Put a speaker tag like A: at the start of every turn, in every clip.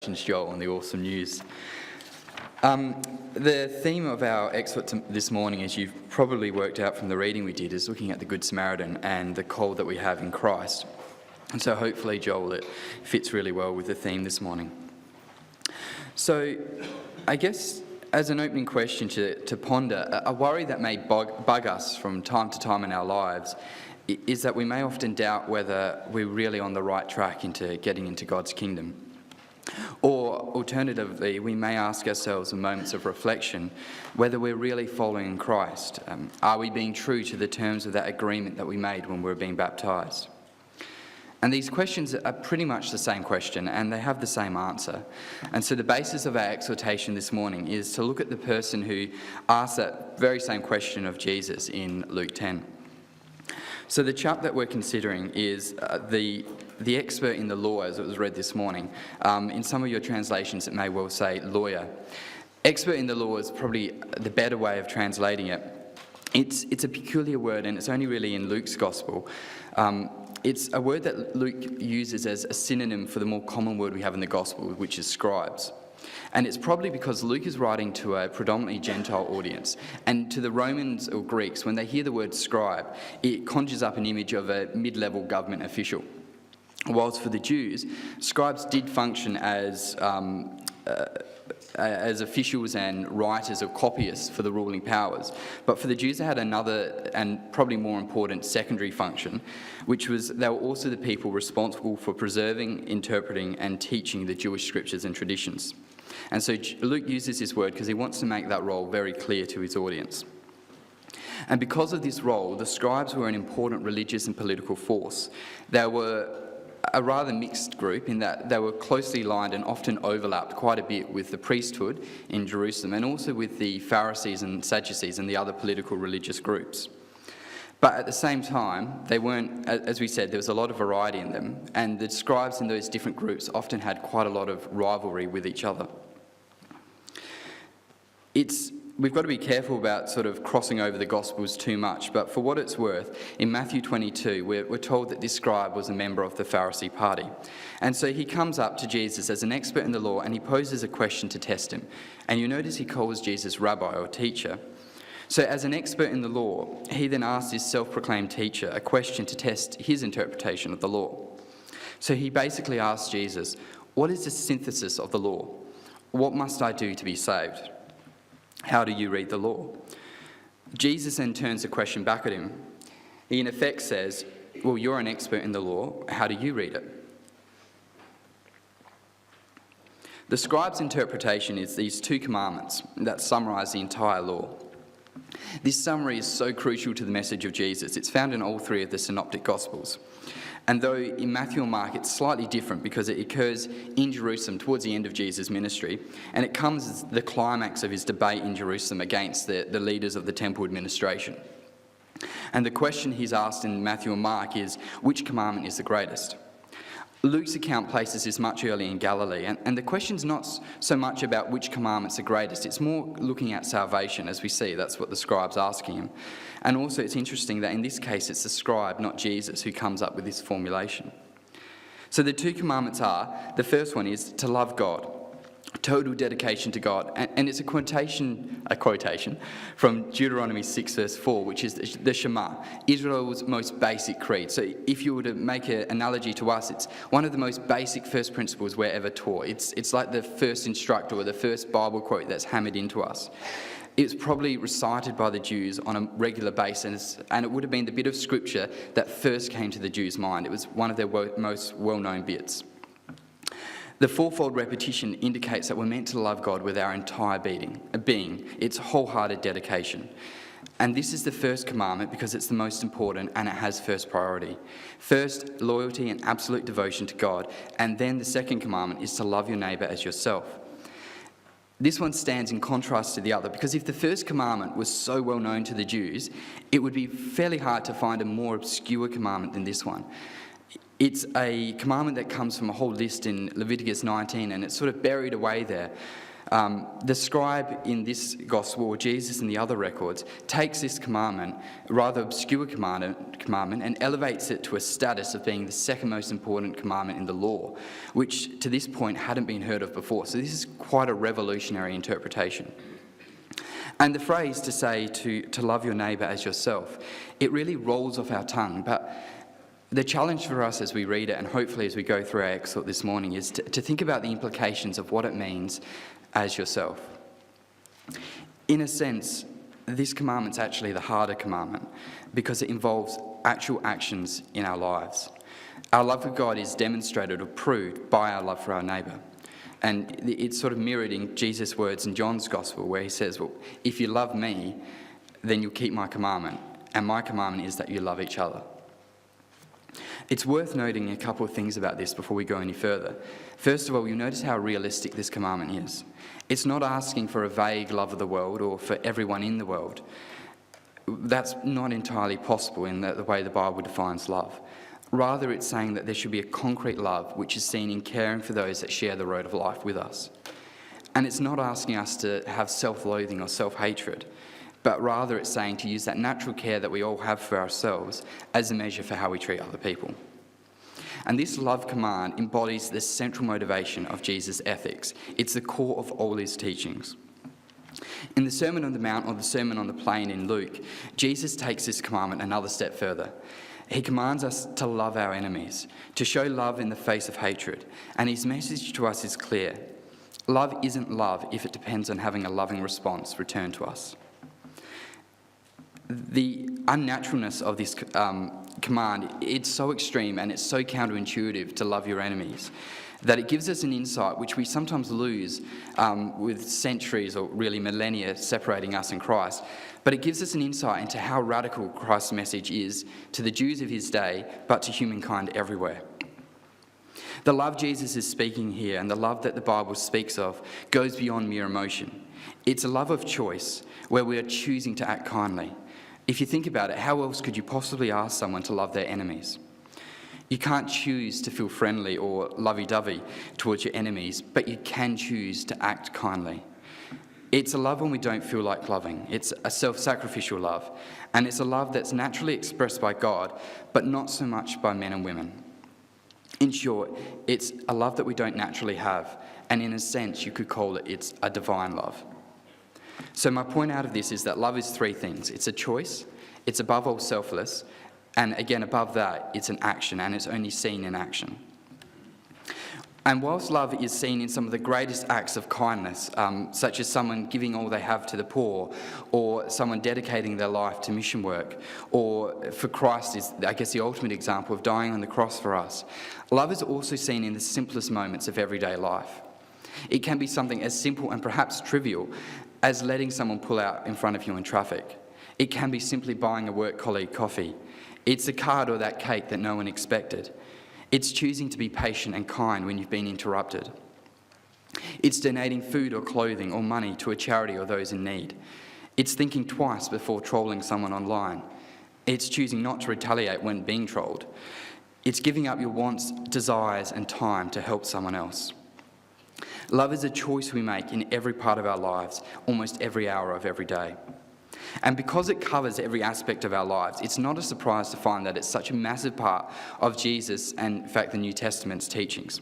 A: Joel and the awesome news. The theme of our excerpt this morning, as you've probably worked out from the reading we did, is looking at the Good Samaritan and the call that we have in Christ. And so hopefully, Joel, it fits really well with the theme this morning. So I guess as an opening question to ponder, a worry that may bug us from time to time in our lives is that we may often doubt whether we're really on the right track into getting into God's kingdom. Or alternatively, we may ask ourselves in moments of reflection whether we're really following Christ. Are we being true to the terms of that agreement that we made when we were being baptised? And these questions are pretty much the same question, and they have the same answer. And so the basis of our exhortation this morning is to look at the person who asked that very same question of Jesus in Luke 10. So the chap that we're considering is the expert in the law, as it was read this morning. In some of your translations, it may well say lawyer. Expert in the law is probably the better way of translating it. It's a peculiar word, and it's only really in Luke's gospel. It's a word that Luke uses as a synonym for the more common word we have in the gospel, which is scribes. And it's probably because Luke is writing to a predominantly Gentile audience. And to the Romans or Greeks, when they hear the word scribe, it conjures up an image of a mid-level government official. Whilst for the Jews, scribes did function as officials and writers or copyists for the ruling powers. But for the Jews, they had another and probably more important secondary function, which was they were also the people responsible for preserving, interpreting, and teaching the Jewish scriptures and traditions. And so Luke uses this word because he wants to make that role very clear to his audience. And because of this role, the scribes were an important religious and political force. They were a rather mixed group in that they were closely aligned and often overlapped quite a bit with the priesthood in Jerusalem and also with the Pharisees and Sadducees and the other political religious groups. But at the same time, they weren't, as we said, there was a lot of variety in them, and the scribes in those different groups often had quite a lot of rivalry with each other. We've got to be careful about sort of crossing over the Gospels too much, but for what it's worth, in Matthew 22, we're told that this scribe was a member of the Pharisee party. And so he comes up to Jesus as an expert in the law, and he poses a question to test him. And you notice he calls Jesus rabbi or teacher. So as an expert in the law, he then asks his self-proclaimed teacher a question to test his interpretation of the law. So he basically asks Jesus, what is the synthesis of the law? What must I do to be saved? How do you read the law? Jesus then turns the question back at him. He in effect says, well, you're an expert in the law. How do you read it? The scribe's interpretation is these two commandments that summarize the entire law. This summary is so crucial to the message of Jesus. It's found in all three of the synoptic gospels. And though in Matthew and Mark it's slightly different because it occurs in Jerusalem towards the end of Jesus' ministry, and it comes as the climax of his debate in Jerusalem against the leaders of the temple administration. And the question he's asked in Matthew and Mark is, which commandment is the greatest? Luke's account places this much earlier in Galilee, and the question's not so much about which commandment's the greatest, it's more looking at salvation, as we see. That's what the scribe's asking him. And also it's interesting that in this case it's the scribe, not Jesus, who comes up with this formulation. So the two commandments are, the first one is to love God, total dedication to God, and it's a quotation from Deuteronomy 6 verse 4, which is the Shema, Israel's most basic creed. So if you were to make an analogy to us, it's one of the most basic first principles we're ever taught. It's like the first instructor or the first Bible quote that's hammered into us. It's probably recited by the Jews on a regular basis, and it would have been the bit of scripture that first came to the Jews' mind. It was one of their most well-known bits. The fourfold repetition indicates that we're meant to love God with our entire being. It's wholehearted dedication. And this is the first commandment because it's the most important and it has first priority. First, loyalty and absolute devotion to God. And then the second commandment is to love your neighbour as yourself. This one stands in contrast to the other because if the first commandment was so well known to the Jews, it would be fairly hard to find a more obscure commandment than this one. It's a commandment that comes from a whole list in Leviticus 19, and it's sort of buried away there. The scribe in this gospel, or Jesus in the other records, takes this commandment, rather obscure commandment, and elevates it to a status of being the second most important commandment in the law, which to this point hadn't been heard of before. So this is quite a revolutionary interpretation. And the phrase to say to love your neighbour as yourself, it really rolls off our tongue. But the challenge for us as we read it, and hopefully as we go through our excerpt this morning, is to think about the implications of what it means as yourself. In a sense, this commandment's actually the harder commandment because it involves actual actions in our lives. Our love for God is demonstrated or proved by our love for our neighbour. And it's sort of mirrored in Jesus' words in John's Gospel where he says, well, if you love me, then you'll keep my commandment. And my commandment is that you love each other. It's worth noting a couple of things about this before we go any further. First of all, you'll notice how realistic this commandment is. It's not asking for a vague love of the world or for everyone in the world. That's not entirely possible in the way the Bible defines love. Rather, it's saying that there should be a concrete love which is seen in caring for those that share the road of life with us. And it's not asking us to have self-loathing or self-hatred, but rather it's saying to use that natural care that we all have for ourselves as a measure for how we treat other people. And this love command embodies the central motivation of Jesus' ethics. It's the core of all his teachings. In the Sermon on the Mount, or the Sermon on the Plain in Luke, Jesus takes this commandment another step further. He commands us to love our enemies, to show love in the face of hatred. And his message to us is clear. Love isn't love if it depends on having a loving response returned to us. The unnaturalness of this command, it's so extreme and it's so counterintuitive to love your enemies that it gives us an insight which we sometimes lose with centuries or really millennia separating us and Christ. But it gives us an insight into how radical Christ's message is to the Jews of his day, but to humankind everywhere. The love Jesus is speaking here, and the love that the Bible speaks of, goes beyond mere emotion. It's a love of choice, where we are choosing to act kindly. If you think about it, how else could you possibly ask someone to love their enemies? You can't choose to feel friendly or lovey-dovey towards your enemies, but you can choose to act kindly. It's a love when we don't feel like loving. It's a self-sacrificial love. And it's a love that's naturally expressed by God, but not so much by men and women. In short, it's a love that we don't naturally have. And in a sense, you could call it's a divine love. So my point out of this is that love is three things. It's a choice, it's above all selfless, and again, above that, it's an action, and it's only seen in action. And whilst love is seen in some of the greatest acts of kindness, such as someone giving all they have to the poor, or someone dedicating their life to mission work, or for Christ is, I guess, the ultimate example of dying on the cross for us, love is also seen in the simplest moments of everyday life. It can be something as simple and perhaps trivial as letting someone pull out in front of you in traffic. It can be simply buying a work colleague coffee. It's a card or that cake that no one expected. It's choosing to be patient and kind when you've been interrupted. It's donating food or clothing or money to a charity or those in need. It's thinking twice before trolling someone online. It's choosing not to retaliate when being trolled. It's giving up your wants, desires, and time to help someone else. Love is a choice we make in every part of our lives, almost every hour of every day. And because it covers every aspect of our lives, it's not a surprise to find that it's such a massive part of Jesus and, in fact, the New Testament's teachings.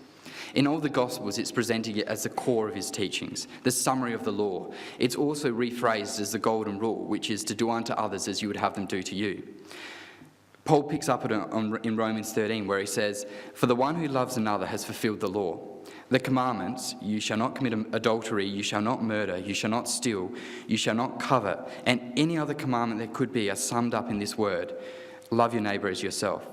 A: In all the Gospels, it's presenting it as the core of his teachings, the summary of the law. It's also rephrased as the golden rule, which is to do unto others as you would have them do to you. Paul picks up in Romans 13 where he says, "For the one who loves another has fulfilled the law. The commandments, you shall not commit adultery, you shall not murder, you shall not steal, you shall not covet, and any other commandment there could be are summed up in this word, love your neighbour as yourself.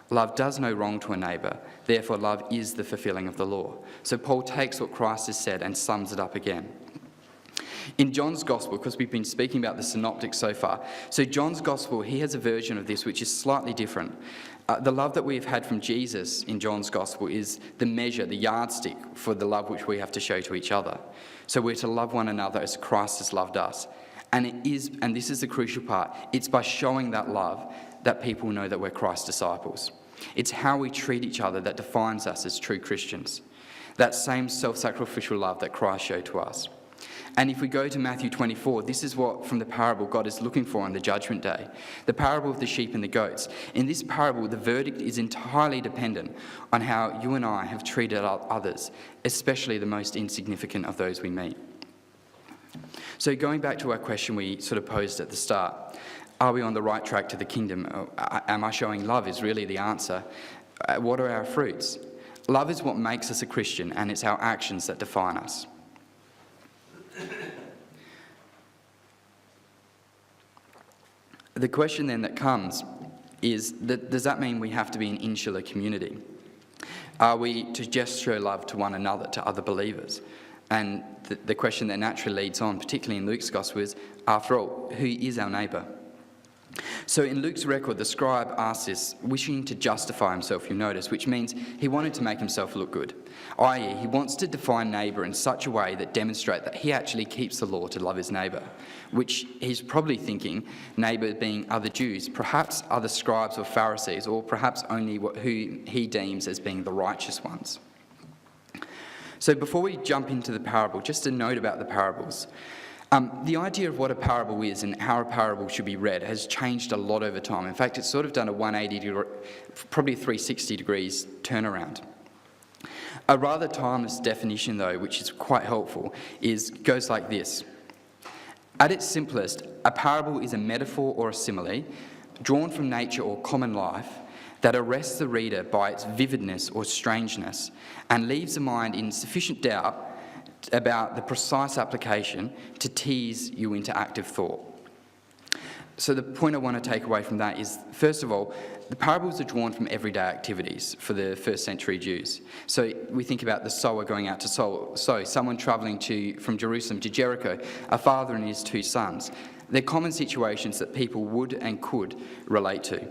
A: Love does no wrong to a neighbour, therefore love is the fulfilling of the law." So Paul takes what Christ has said and sums it up again. In John's Gospel, because we've been speaking about the synoptics so far, so John's Gospel, he has a version of this which is slightly different. The love that we've had from Jesus in John's Gospel is the measure, the yardstick for the love which we have to show to each other. So we're to love one another as Christ has loved us. And this is the crucial part, it's by showing that love that people know that we're Christ's disciples. It's how we treat each other that defines us as true Christians. That same self-sacrificial love that Christ showed to us. And if we go to Matthew 24, this is what, from the parable, God is looking for on the judgment day. The parable of the sheep and the goats. In this parable, the verdict is entirely dependent on how you and I have treated others, especially the most insignificant of those we meet. So going back to our question we sort of posed at the start, are we on the right track to the kingdom? Am I showing love is really the answer. What are our fruits? Love is what makes us a Christian, and it's our actions that define us. The question then that comes is, does that mean we have to be an insular community? Are we to just show love to one another, to other believers? And the question that naturally leads on, particularly in Luke's Gospel, is, after all, who is our neighbour? So in Luke's record, the scribe asks this, wishing to justify himself, you notice, which means he wanted to make himself look good. I.e., he wants to define neighbour in such a way that demonstrates that he actually keeps the law to love his neighbour, which he's probably thinking neighbour being other Jews, perhaps other scribes or Pharisees, or perhaps only who he deems as being the righteous ones. So before we jump into the parable, just a note about the parables. The idea of what a parable is and how a parable should be read has changed a lot over time. In fact, it's sort of done a 180 probably 360 degrees turnaround. A rather timeless definition, though, which is quite helpful, goes like this. At its simplest, a parable is a metaphor or a simile drawn from nature or common life that arrests the reader by its vividness or strangeness and leaves the mind in sufficient doubt about the precise application to tease you into active thought. So the point I want to take away from that is, first of all, the parables are drawn from everyday activities for the first century Jews. So we think about the sower going out to sow, someone travelling from Jerusalem to Jericho, a father and his two sons. They're common situations that people would and could relate to.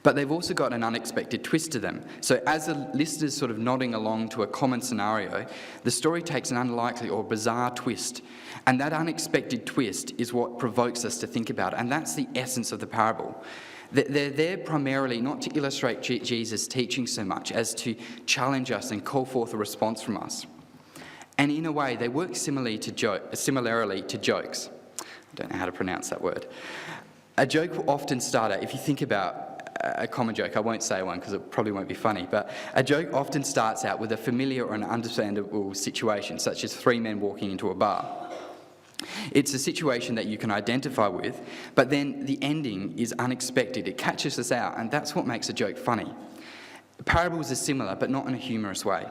A: But they've also got an unexpected twist to them. So as the listener's sort of nodding along to a common scenario, the story takes an unlikely or bizarre twist. And that unexpected twist is what provokes us to think about it. And that's the essence of the parable. They're there primarily not to illustrate Jesus' teaching so much as to challenge us and call forth a response from us. And in a way, they work similarly to jokes. I don't know how to pronounce that word. A joke will often start out, if you think about a common joke, I won't say one because it probably won't be funny, but a joke often starts out with a familiar or an understandable situation, such as three men walking into a bar. It's a situation that you can identify with, but then the ending is unexpected. It catches us out, and that's what makes a joke funny. Parables are similar, but not in a humorous way.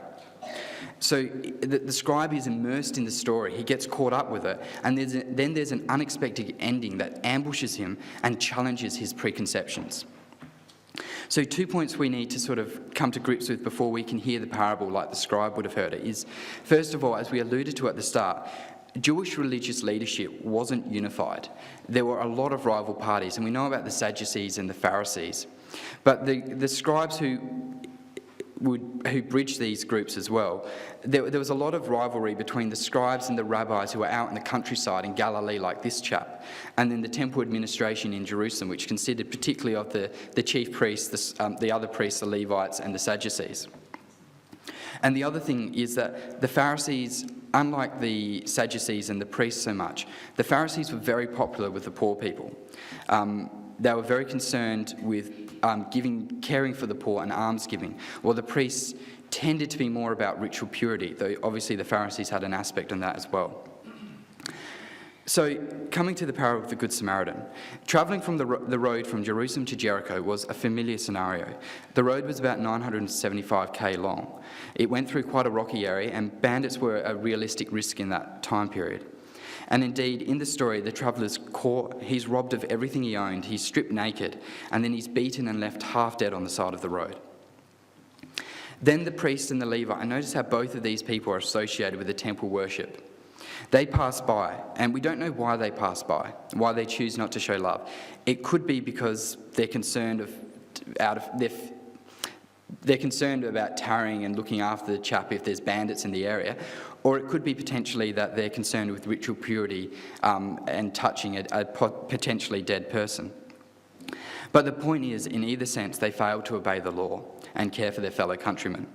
A: So the scribe is immersed in the story. He gets caught up with it, and then there's an unexpected ending that ambushes him and challenges his preconceptions. So 2 points we need to sort of come to grips with before we can hear the parable like the scribe would have heard it is, first of all, as we alluded to at the start, Jewish religious leadership wasn't unified. There were a lot of rival parties, and we know about the Sadducees and the Pharisees. But the scribes who bridged these groups as well, there was a lot of rivalry between the scribes and the rabbis who were out in the countryside in Galilee, like this chap, and then the temple administration in Jerusalem, which consisted particularly of the chief priests, the other priests, the Levites, and the Sadducees. And the other thing is that the Pharisees, unlike the Sadducees and the priests so much, the Pharisees were very popular with the poor people. They were very concerned with caring for the poor and almsgiving, while the priests tended to be more about ritual purity, though obviously the Pharisees had an aspect on that as well. So, coming to the parable of the Good Samaritan, travelling from the road from Jerusalem to Jericho was a familiar scenario. The road was about 975k long. It went through quite a rocky area, and bandits were a realistic risk in that time period. And indeed, in the story, the traveller's caught, he's robbed of everything he owned, he's stripped naked, and then he's beaten and left half dead on the side of the road. Then the priest and the Levite, and notice how both of these people are associated with the temple worship. They pass by, and we don't know why they pass by, why they choose not to show love. It could be because they're concerned about tarrying and looking after the chap if there's bandits in the area, or it could be potentially that they're concerned with ritual purity and touching a potentially dead person. But the point is, in either sense, they failed to obey the law, and care for their fellow countrymen.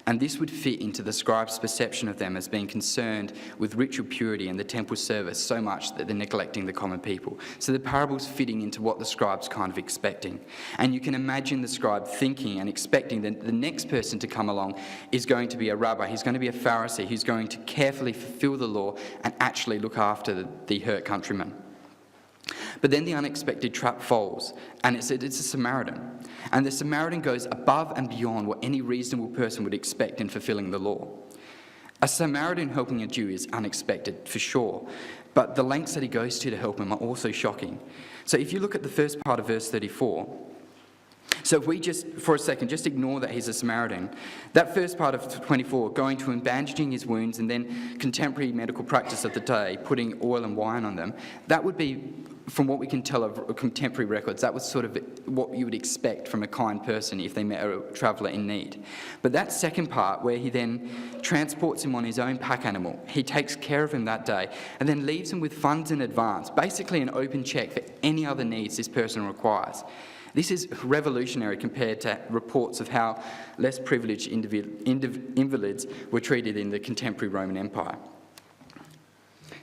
A: And this would fit into the scribes' perception of them as being concerned with ritual purity and the temple service so much that they're neglecting the common people. So the parable's fitting into what the scribe's kind of expecting. And you can imagine the scribe thinking and expecting that the next person to come along is going to be a rabbi, he's going to be a Pharisee, who's going to carefully fulfill the law and actually look after the hurt countrymen. But then the unexpected trap falls, and it's a Samaritan. And the Samaritan goes above and beyond what any reasonable person would expect in fulfilling the law. A Samaritan helping a Jew is unexpected, for sure, but the lengths that he goes to help him are also shocking. So if you look at the first part of verse 34, so if we just, for a second, just ignore that he's a Samaritan, that first part of 24, going to him, bandaging his wounds, and then contemporary medical practice of the day, putting oil and wine on them, that would be, from what we can tell of contemporary records, that was sort of what you would expect from a kind person if they met a traveller in need. But that second part, where he then transports him on his own pack animal, he takes care of him that day, and then leaves him with funds in advance, basically an open cheque for any other needs this person requires. This is revolutionary compared to reports of how less privileged invalids were treated in the contemporary Roman Empire.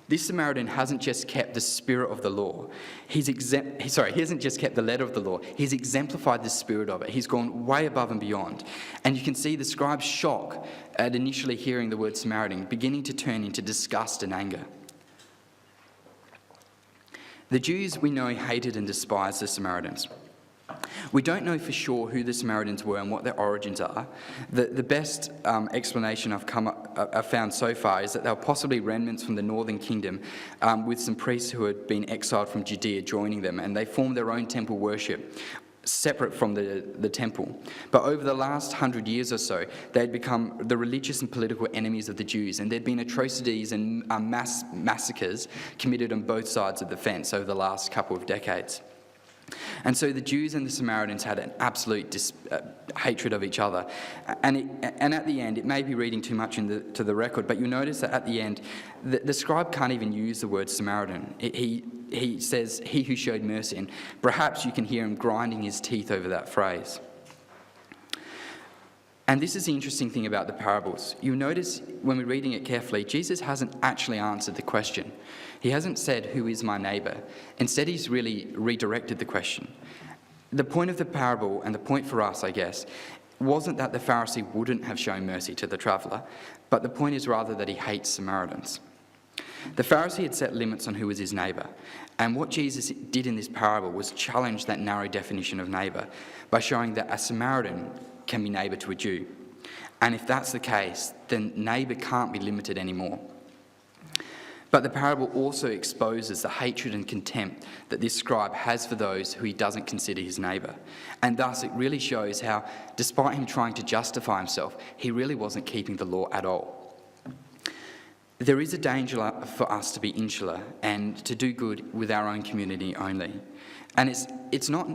A: This Samaritan hasn't just kept the spirit of the law. He hasn't just kept the letter of the law. He's exemplified the spirit of it. He's gone way above and beyond. And you can see the scribe's shock at initially hearing the word Samaritan beginning to turn into disgust and anger. The Jews, we know, hated and despised the Samaritans. We don't know for sure who the Samaritans were and what their origins are. The best explanation I've found so far is that they were possibly remnants from the northern kingdom with some priests who had been exiled from Judea joining them, and they formed their own temple worship separate from the temple. But over the last 100 years or so, they'd become the religious and political enemies of the Jews, and there'd been atrocities and mass massacres committed on both sides of the fence over the last couple of decades. And so the Jews and the Samaritans had an absolute hatred of each other. And at the end, it may be reading too much into the record, but you'll notice that at the end, the scribe can't even use the word Samaritan. He says, "he who showed mercy," and perhaps you can hear him grinding his teeth over that phrase. And this is the interesting thing about the parables. You'll notice when we're reading it carefully, Jesus hasn't actually answered the question. He hasn't said, "Who is my neighbour?" Instead, he's really redirected the question. The point of the parable, and the point for us, I guess, wasn't that the Pharisee wouldn't have shown mercy to the traveller, but the point is rather that he hates Samaritans. The Pharisee had set limits on who was his neighbour, and what Jesus did in this parable was challenge that narrow definition of neighbour by showing that a Samaritan can be neighbour to a Jew. And if that's the case, then neighbour can't be limited anymore. But the parable also exposes the hatred and contempt that this scribe has for those who he doesn't consider his neighbour. And thus it really shows how, despite him trying to justify himself, he really wasn't keeping the law at all. There is a danger for us to be insular and to do good with our own community only. And it's not...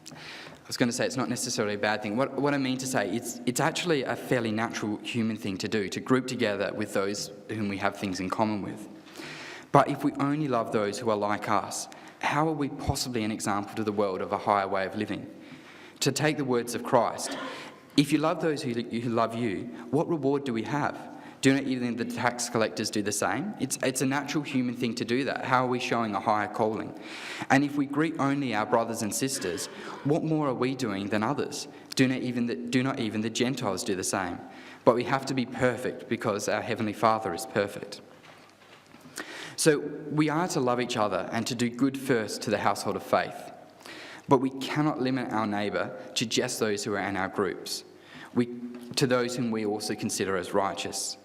A: I was going to say it's not necessarily a bad thing. What I mean to say, it's actually a fairly natural human thing to do, to group together with those whom we have things in common with. But if we only love those who are like us, how are we possibly an example to the world of a higher way of living? To take the words of Christ, if you love those who love you, what reward do we have? Do not even the tax collectors do the same? It's a natural human thing to do that. How are we showing a higher calling? And if we greet only our brothers and sisters, what more are we doing than others? Do not even the Gentiles do the same? But we have to be perfect because our Heavenly Father is perfect. So we are to love each other and to do good first to the household of faith. But we cannot limit our neighbour to just those who are in our groups, to those whom we also consider as righteous.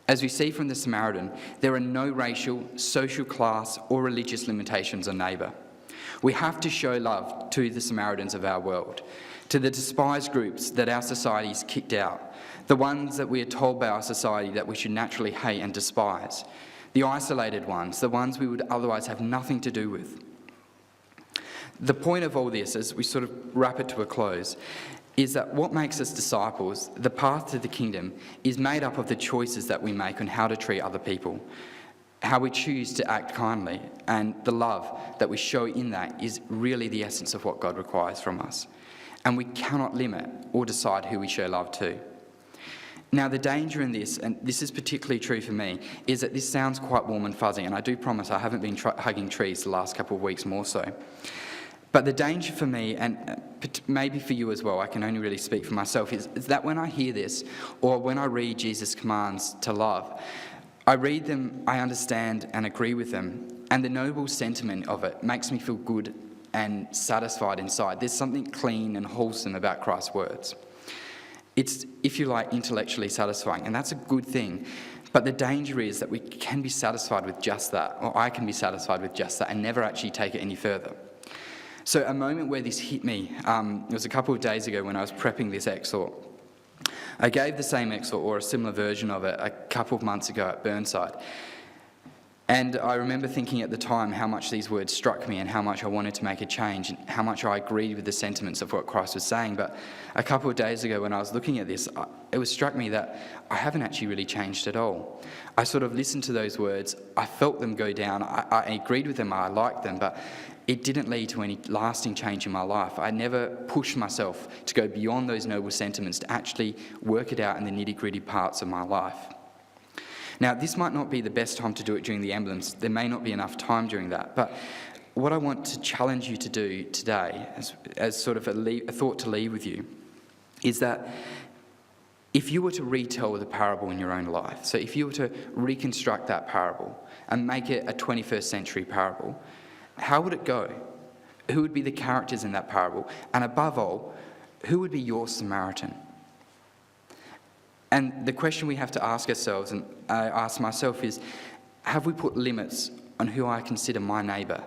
A: As we see from the Samaritan, there are no racial, social class, or religious limitations on neighbour. We have to show love to the Samaritans of our world, to the despised groups that our society has kicked out, the ones that we are told by our society that we should naturally hate and despise, the isolated ones, the ones we would otherwise have nothing to do with. The point of all this, as we sort of wrap it to a close, is that what makes us disciples, the path to the kingdom, is made up of the choices that we make on how to treat other people, how we choose to act kindly, and the love that we show in that is really the essence of what God requires from us. and we cannot limit or decide who we show love to. Now, the danger in this, and this is particularly true for me, is that this sounds quite warm and fuzzy, and I do promise I haven't been hugging trees the last couple of weeks more so. But the danger for me, and maybe for you as well, I can only really speak for myself, is that when I hear this, or when I read Jesus' commands to love, I read them, I understand and agree with them, and the noble sentiment of it makes me feel good and satisfied inside. There's something clean and wholesome about Christ's words. It's, if you like, intellectually satisfying, and that's a good thing. But the danger is that we can be satisfied with just that, or I can be satisfied with just that, and never actually take it any further. So a moment where this hit me, it was a couple of days ago when I was prepping this exhort. I gave the same exhort, or a similar version of it, a couple of months ago at Burnside. And I remember thinking at the time how much these words struck me and how much I wanted to make a change and how much I agreed with the sentiments of what Christ was saying. But a couple of days ago when I was looking at this, it was struck me that I haven't actually really changed at all. I sort of listened to those words, I felt them go down, I agreed with them, I liked them, but it didn't lead to any lasting change in my life. I never pushed myself to go beyond those noble sentiments to actually work it out in the nitty-gritty parts of my life. Now, this might not be the best time to do it during the emblems. There may not be enough time during that. But what I want to challenge you to do today, as sort of a thought to leave with you, is that if you were to retell the parable in your own life, so if you were to reconstruct that parable and make it a 21st century parable, how would it go? Who would be the characters in that parable? And above all, who would be your Samaritan? And the question we have to ask ourselves, and I ask myself, is, have we put limits on who I consider my neighbour?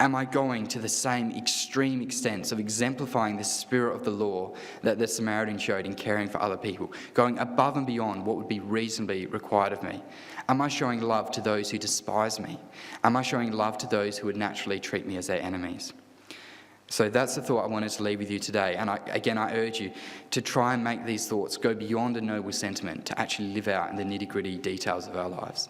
A: Am I going to the same extreme extents of exemplifying the spirit of the law that the Samaritan showed in caring for other people, going above and beyond what would be reasonably required of me? Am I showing love to those who despise me? Am I showing love to those who would naturally treat me as their enemies? So that's the thought I wanted to leave with you today. And I urge you to try and make these thoughts go beyond a noble sentiment to actually live out in the nitty-gritty details of our lives.